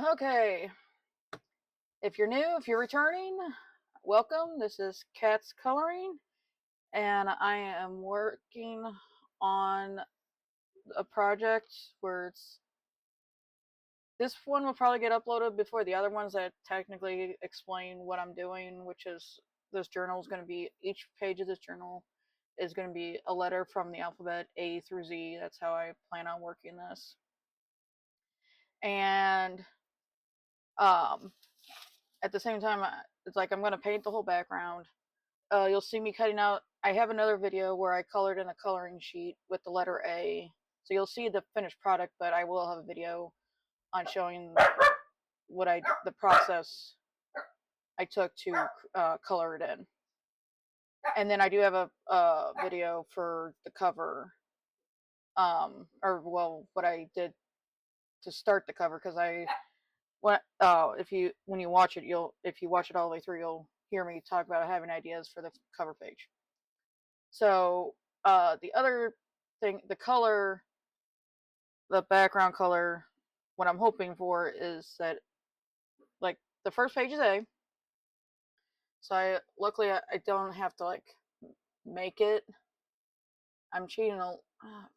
Okay, if you're new, if you're returning, welcome. This is Cat's Coloring, and I am working on a project where this one will probably get uploaded before the other ones that technically explain what I'm doing, which is this journal is going to be, each page of this journal is going to be a letter from the alphabet A through Z. That's how I plan on working this. And um, at the same time, it's like I'm going to paint the whole background. You'll see me cutting out. I have another video where I colored in a coloring sheet with the letter A. So you'll see the finished product, but I will have a video on showing the process I took to color it in. And then I do have a video for the cover, what I did to start the cover, because when you watch it, if you watch it all the way through, you'll hear me talk about having ideas for the cover page. So the other thing, the background color, what I'm hoping for is that, like, the first page is A. So luckily I don't have to like make it. I'm cheating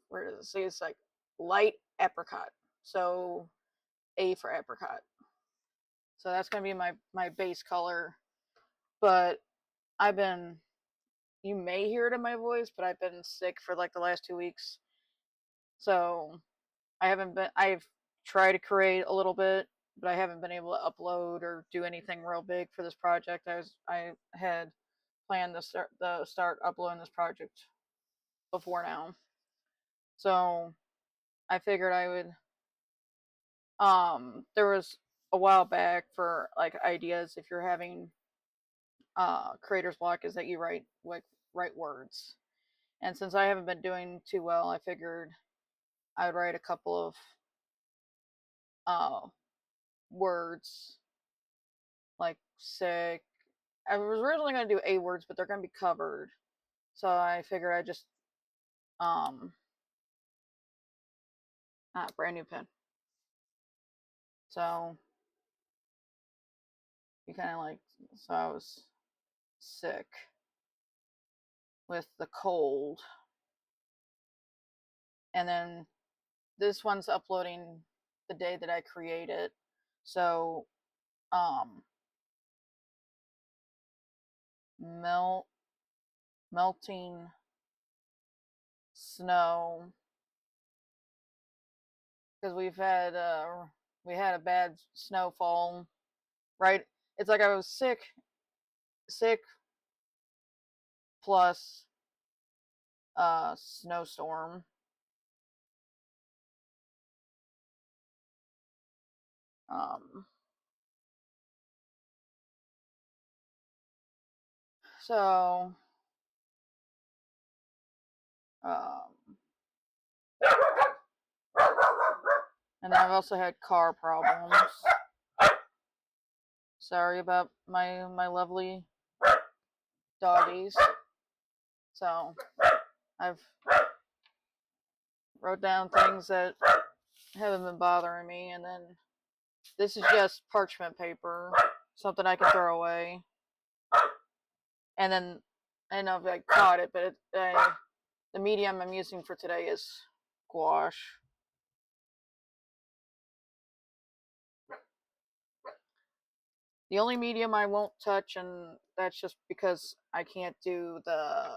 where does it say? It's like light apricot. So A for apricot. So that's gonna be my base color. But I've been you may hear it in my voice, but I've been sick for like the last 2 weeks. So I've tried to create a little bit, but I haven't been able to upload or do anything real big for this project. I had planned to start uploading this project before now. So I figured I would there was a while back for like ideas if you're having creator's block, is that you write words. And since I haven't been doing too well, I figured I would write a couple of uh words like sick. I was originally going to do A words, but they're going to be covered. So I figured I just, um, brand new pen. So you kind of like, so I was sick with the cold. And then this one's uploading the day that I create it. So, um, melt, melting snow, because we had a bad snowfall, right? It's like I was sick plus snowstorm. Um, so, um, and then I've also had car problems. Sorry about my lovely doggies. So I've wrote down things that haven't been bothering me, and then this is just parchment paper, something I can throw away. And then I don't know if I caught it, but the medium I'm using for today is gouache. The only medium I won't touch, and that's just because I can't do the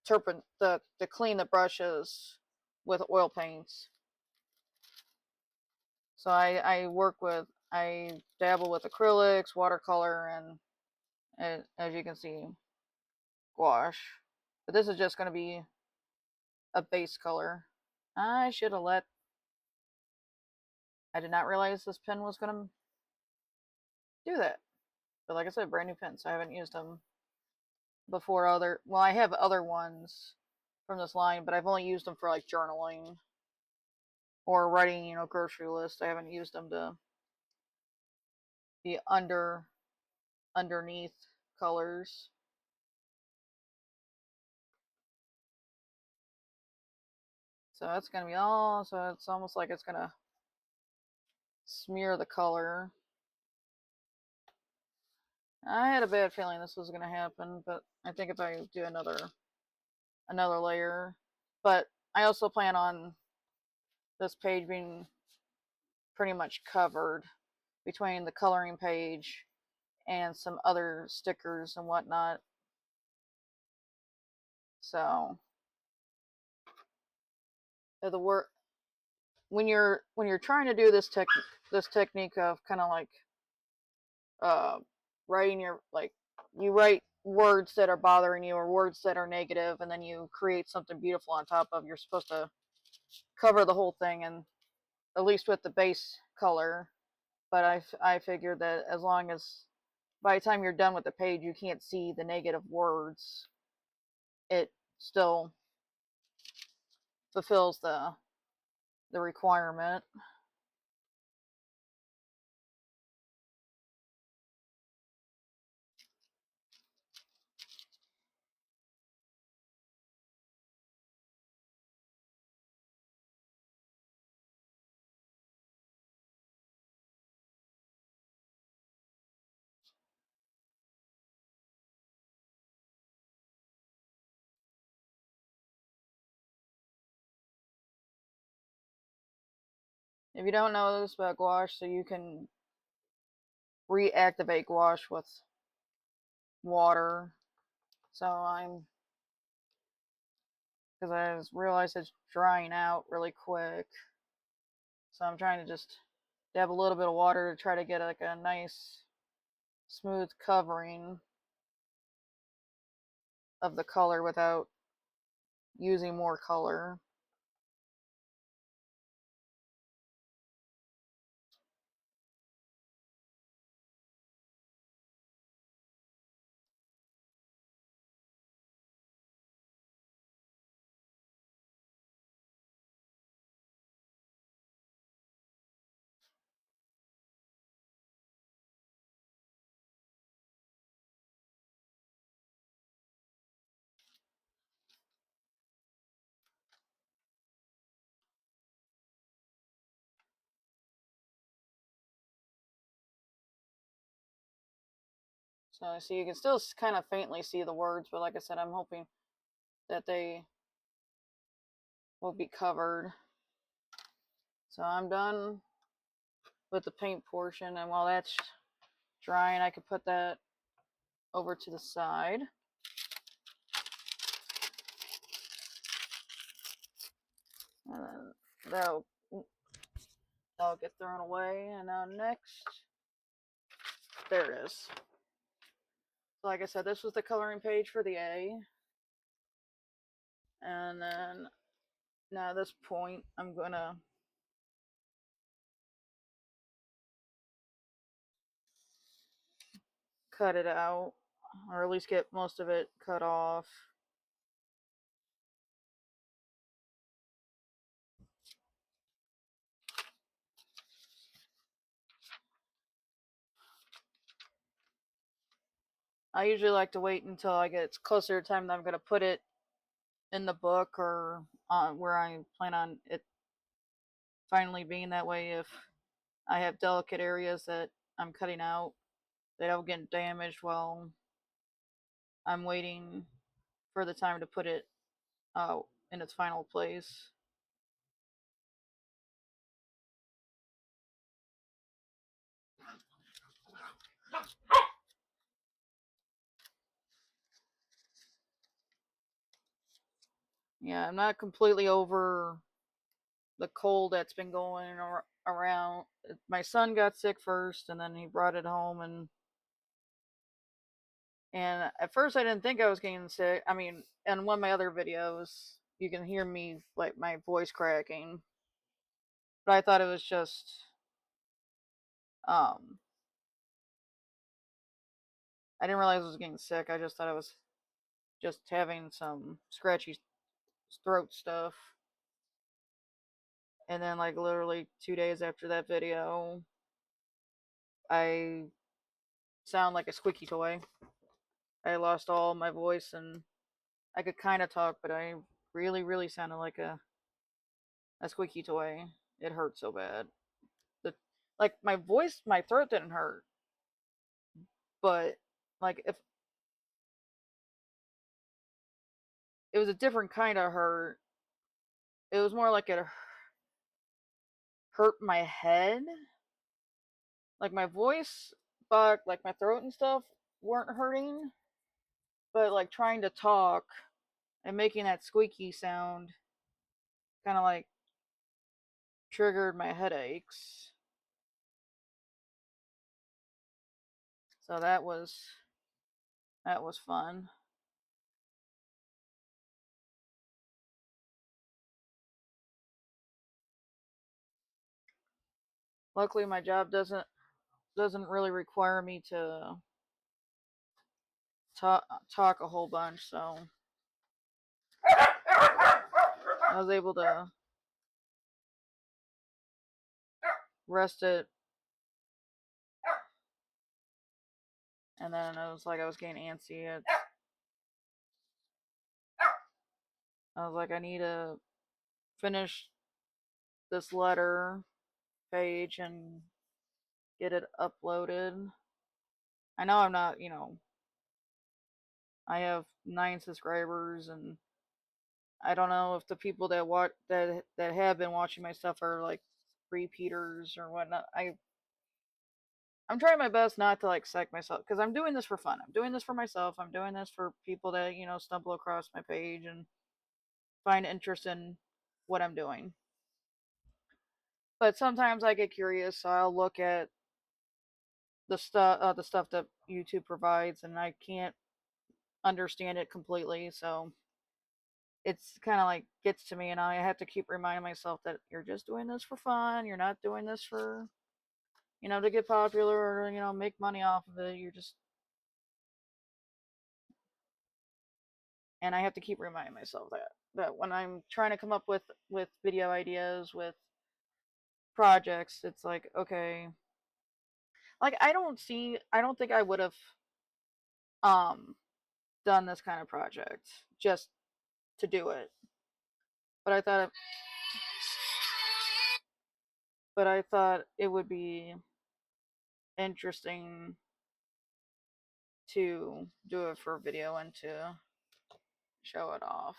turpent the clean the brushes with oil paints. So I dabble with acrylics, watercolor, and as you can see, gouache. But this is just going to be a base color. I should have let. I did not realize this pen was going to do that. But like I said, brand new pens. I haven't used them before. I have other ones from this line, but I've only used them for like journaling or writing, grocery lists. I haven't used them to be underneath colors. So that's gonna be all, so it's almost like it's gonna smear the color. I had a bad feeling this was gonna happen, but I think if I do another layer, but I also plan on this page being pretty much covered between the coloring page and some other stickers and whatnot. So the work when you're trying to do this technique of kind of like uh, writing your like you write words that are bothering you or words that are negative, and then you create something beautiful on top of. You're supposed to cover the whole thing, and at least with the base color. But I figured that as long as by the time you're done with the page, you can't see the negative words, it still fulfills the requirement. If you don't know this about gouache, so you can reactivate gouache with water. So because I just realized it's drying out really quick. So I'm trying to just dab a little bit of water to try to get like a nice smooth covering of the color without using more color. So you can still kind of faintly see the words, but like I said, I'm hoping that they will be covered. So I'm done with the paint portion, and while that's drying, I could put that over to the side. And then that'll get thrown away. And now next, there it is. So like I said, this was the coloring page for the A. And then now at this point, I'm gonna cut it out, or at least get most of it cut off. I usually like to wait until I get closer to time that I'm gonna put it in the book or where I plan on it finally being. That way, if I have delicate areas that I'm cutting out, they don't get damaged while I'm waiting for the time to put it in its final place. Yeah, I'm not completely over the cold that's been going around. My son got sick first, and then he brought it home, and at first I didn't think I was getting sick. I mean, in one of my other videos, you can hear me like my voice cracking, but I thought it was just um I didn't realize I was getting sick. I just thought I was just having some scratchy throat stuff. And then like literally 2 days after that video, I sound like a squeaky toy. I lost all my voice, and I could kind of talk, but I really, really sounded like a that squeaky toy. It hurt so bad. The like my voice, my throat didn't hurt, but like if it was a different kind of hurt, it was more like it hurt my head. Like my voice, but like my throat and stuff weren't hurting, but like trying to talk and making that squeaky sound kind of like triggered my headaches. So that was fun. Luckily my job doesn't really require me to talk a whole bunch, so I was able to rest it, and then it was like I was getting antsy. I was like, I need to finish this letter page and get it uploaded. I know I'm not, I have 9 subscribers, and I don't know if the people that watch that have been watching my stuff are like repeaters or whatnot. I'm trying my best not to like psych myself because I'm doing this for fun. I'm doing this for myself. I'm doing this for people that stumble across my page and find interest in what I'm doing. But sometimes I get curious, so I'll look at the stuff that YouTube provides, and I can't understand it completely. So it's kind of like gets to me, and I have to keep reminding myself that you're just doing this for fun. You're not doing this for to get popular or make money off of it. You're just and I have to keep reminding myself that when I'm trying to come up with video ideas with projects, it's like okay, like I don't think I would have um done this kind of project just to do it, but I thought it would be interesting to do it for video and to show it off.